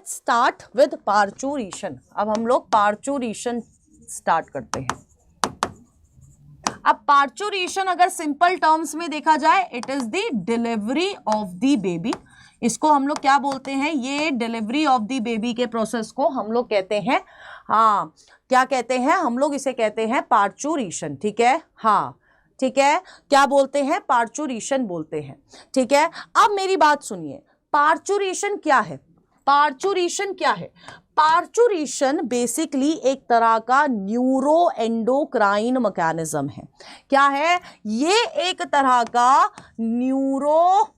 Let's start with parturition. अब हम लोग पार्चुरेशन स्टार्ट करते हैं। अब पार्चुरेशन अगर सिंपल टर्म्स में देखा जाए, it is the delivery of the baby. इसको हम लोग क्या बोलते हैं, ये डिलीवरी ऑफ द बेबी के प्रोसेस को हम लोग कहते हैं, हाँ क्या कहते हैं हम लोग, इसे कहते हैं पार्चुरेशन। ठीक है, हाँ ठीक है, क्या बोलते हैं, पार्चुरेशन बोलते हैं। ठीक है, अब मेरी बात सुनिए, पार्चुरेशन क्या है, पार्चुरेशन क्या है। पार्चुरेशन बेसिकली एक तरह का न्यूरो एंडोक्राइन मैकेनिज्म है। क्या है ये, एक तरह का न्यूरो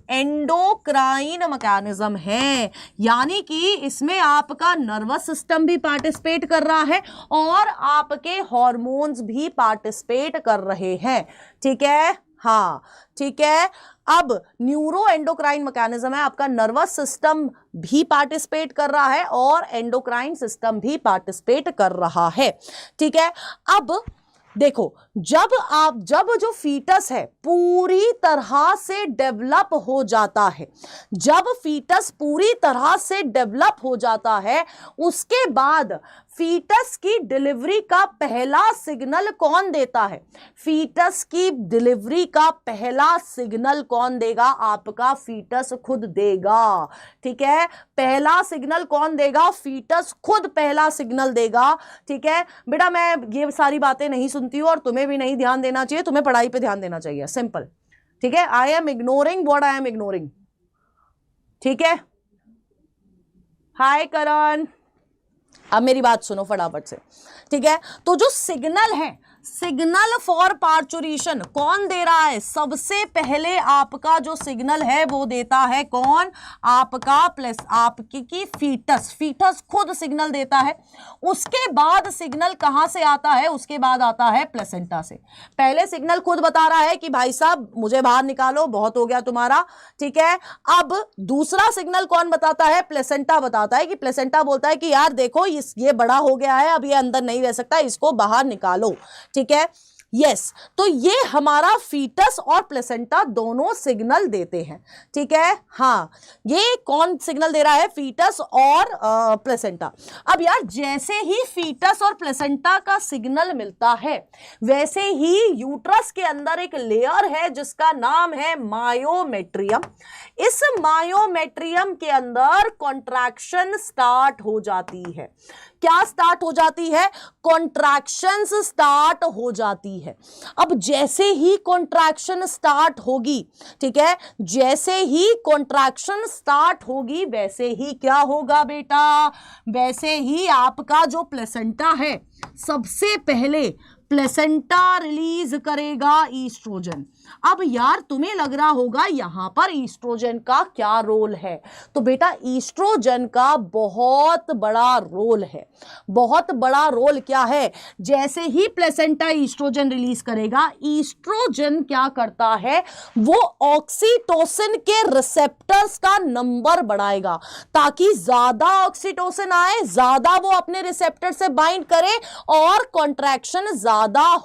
एंडोक्राइन मैकेनिज्म है, यानी कि इसमें आपका नर्वस सिस्टम भी पार्टिसिपेट कर रहा है और आपके हॉर्मोन्स भी पार्टिसिपेट कर रहे हैं। ठीक है, हाँ ठीक है। अब न्यूरो एंडोक्राइन मैकेनिज्म है, आपका नर्वस सिस्टम भी पार्टिसिपेट कर रहा है और एंडोक्राइन सिस्टम भी पार्टिसिपेट कर रहा है। ठीक है, अब देखो, जब जो फीटस है पूरी तरह से डेवलप हो जाता है, जब फीटस पूरी तरह से डेवलप हो जाता है, उसके बाद फीटस की डिलीवरी का पहला सिग्नल कौन देता है, फीटस की डिलीवरी का पहला सिग्नल कौन देगा, आपका फीटस खुद देगा। ठीक है, पहला सिग्नल कौन देगा, फीटस खुद पहला सिग्नल देगा। ठीक है बेटा, मैं ये सारी बातें नहीं सुनती हूं और तुम्हें भी नहीं ध्यान देना चाहिए, तुम्हें पढ़ाई पे ध्यान देना चाहिए, सिंपल। ठीक है, I am ignoring what I am ignoring. ठीक है, हाय करण, अब मेरी बात सुनो फटाफट से। ठीक है, तो जो सिग्नल है, सिग्नल फॉर पार्चुरेशन कौन दे रहा है, सबसे पहले आपका जो सिग्नल है वो देता है कौन, आपका प्लस आपकी की फीटस, फीटस खुद सिग्नल देता है। उसके बाद सिग्नल कहां से आता है, उसके बाद आता है प्लेसेंटा से। पहले सिग्नल खुद बता रहा है कि भाई साहब मुझे बाहर निकालो, बहुत हो गया तुम्हारा। ठीक है, अब दूसरा सिग्नल कौन बताता है, प्लेसेंटा बताता है, कि प्लेसेंटा बोलता है कि यार देखो ये बड़ा हो गया है, अब ये अंदर नहीं रह सकता, इसको बाहर निकालो। ठीक है, यस, तो ये हमारा फीटस और प्लेसेंटा दोनों सिग्नल देते हैं। ठीक है, हाँ ये कौन सिग्नल दे रहा है, फीटस और प्लेसेंटा। अब यार जैसे ही फीटस और प्लेसेंटा का सिग्नल मिलता है, वैसे ही यूट्रस के अंदर एक लेयर है जिसका नाम है मायोमेट्रियम। इस मायोमेट्रियम के अंदर कॉन्ट्रैक्शन स्टार्ट हो जाती है। क्या स्टार्ट हो जाती है, कॉन्ट्रैक्शंस स्टार्ट हो जाती है। अब जैसे ही कॉन्ट्रैक्शन स्टार्ट होगी, ठीक है, जैसे ही कॉन्ट्रैक्शन स्टार्ट होगी वैसे ही क्या होगा बेटा, वैसे ही आपका जो प्लेसेंटा है सबसे पहले प्लेसेंटा रिलीज करेगा ईस्ट्रोजन। अब यार तुम्हें लग रहा होगा यहां पर ईस्ट्रोजन का क्या रोल है, तो बेटा ईस्ट्रोजन का बहुत बड़ा रोल है। बहुत बड़ा रोल क्या है, जैसे ही प्लेसेंटा ईस्ट्रोजन रिलीज करेगा, ईस्ट्रोजन क्या करता है, वो ऑक्सीटोसिन के रिसेप्टर्स का नंबर बढ़ाएगा, ताकि ज्यादा ऑक्सीटोसिन आए, ज्यादा वो अपने रिसेप्टर से बाइंड करे और कॉन्ट्रैक्शन ज्यादा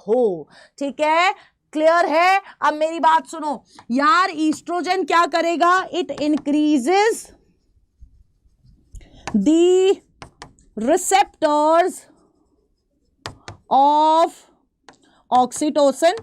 हो। ठीक है, क्लियर है। अब मेरी बात सुनो यार, ईस्ट्रोजन क्या करेगा, it increases the receptors of oxytocin,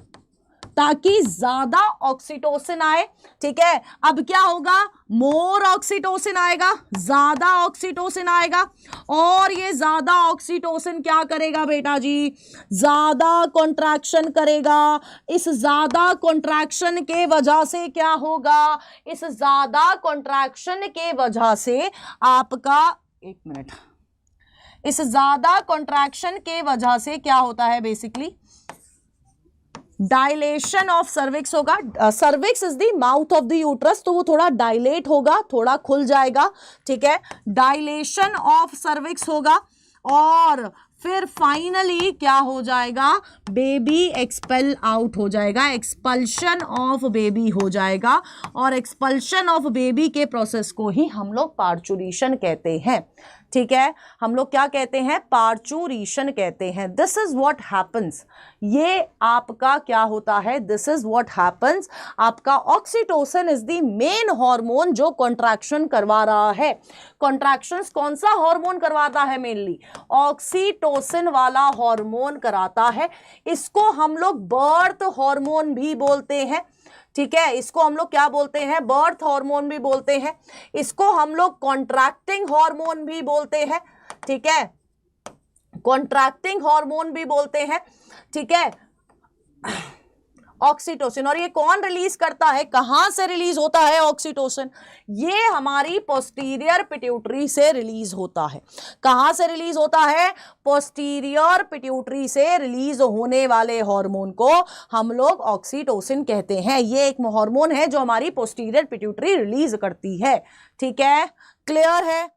ताकि ज्यादा ऑक्सीटोसिन आए। ठीक है, अब क्या होगा, मोर ऑक्सीटोसिन आएगा, ज्यादा ऑक्सीटोसिन आएगा, और ये ज्यादा ऑक्सीटोसिन क्या करेगा बेटा जी, ज्यादा कॉन्ट्रैक्शन करेगा। इस ज्यादा कॉन्ट्रैक्शन के वजह से क्या होगा, इस ज्यादा कॉन्ट्रैक्शन के वजह से आपका, एक मिनट, इस ज्यादा कॉन्ट्रैक्शन के वजह से क्या होता है, बेसिकली डायलेशन ऑफ सर्विक्स होगा। Cervix is the mouth of the uterus, तो वो थोड़ा डायलेट होगा, थोड़ा खुल जाएगा। ठीक है, डायलेशन ऑफ सर्विक्स होगा, और फिर फाइनली क्या हो जाएगा, बेबी एक्सपेल आउट हो जाएगा, एक्सपल्शन ऑफ बेबी हो जाएगा, और एक्सपल्शन ऑफ बेबी के प्रोसेस को ही हम लोग पार्चुरेशन कहते हैं। ठीक है, हम लोग क्या कहते हैं, पार्चुरेशन कहते हैं। दिस इज व्हाट हैपन्स, ये आपका क्या होता है, दिस इज व्हाट हैपन्स। आपका oxytocin is the main hormone जो कॉन्ट्रैक्शन करवा रहा है। कॉन्ट्रैक्शंस कौन सा हार्मोन करवाता है, मेनली ऑक्सीटोसिन वाला हार्मोन कराता है। इसको हम लोग बर्थ हार्मोन भी बोलते हैं। ठीक है, इसको हम लोग क्या बोलते हैं, बर्थ हार्मोन भी बोलते हैं। इसको हम लोग कॉन्ट्रैक्टिंग हार्मोन भी बोलते हैं। ठीक है, कॉन्ट्रैक्टिंग हार्मोन भी बोलते हैं। ठीक है, ऑक्सीटोसिन। और ये कौन रिलीज करता है, कहां से रिलीज होता है ऑक्सीटोसिन, ये हमारी पोस्टीरियर पिट्यूटरी से रिलीज होता है। कहां से रिलीज होता है, पोस्टीरियर पिट्यूटरी से रिलीज होने वाले हार्मोन को हम लोग ऑक्सीटोसिन कहते हैं। ये एक हार्मोन है जो हमारी पोस्टीरियर पिट्यूटरी रिलीज करती है। ठीक है, क्लियर है।